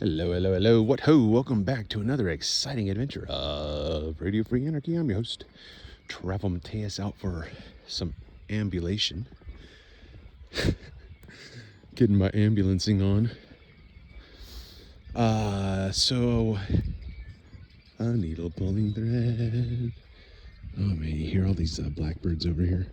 Hello, hello, hello. What ho? Welcome back to another exciting adventure of Radio Free Anarchy. I'm your host, Travel Mateus, out for some ambulation. Getting my ambulancing on. So a needle pulling thread. Oh man, you hear all these blackbirds over here?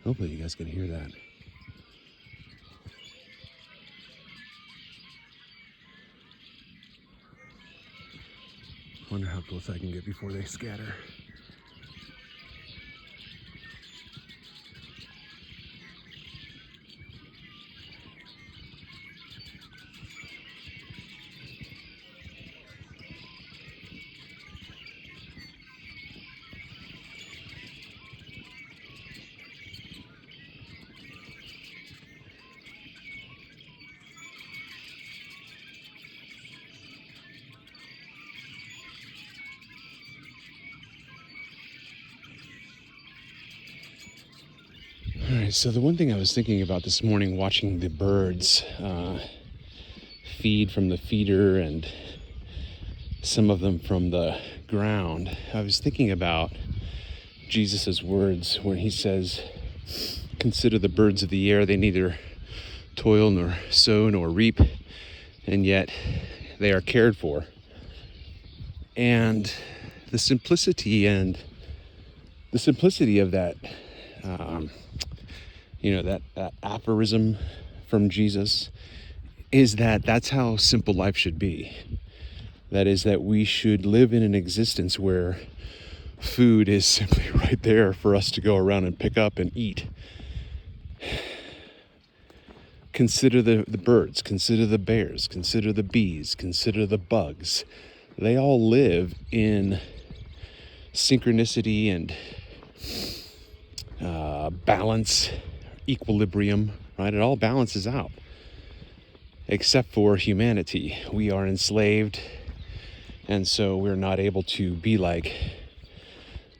Hopefully you guys can hear that. Wonder how close I can get before they scatter. All right, so the one thing I was thinking about this morning, watching the birds feed from the feeder and some of them from the ground, I was thinking about Jesus's words when he says, "Consider the birds of the air, they neither toil nor sow nor reap, and yet they are cared for." And the simplicity of that that aphorism from Jesus is that's how simple life should be. That is, that we should live in an existence where food is simply right there for us to go around and pick up and eat. Consider the birds, consider the bears, consider the bees, consider the bugs. They all live in synchronicity and balance, equilibrium, right? It all balances out, except for humanity. We are enslaved, and so we're not able to be like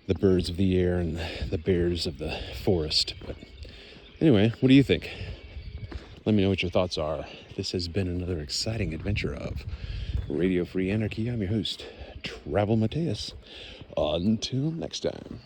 the birds of the air and the bears of the forest. But anyway, what do you think? Let me know what your thoughts are. This has been another exciting adventure of Radio Free Anarchy. I'm your host, Travel Mateus. Until next time.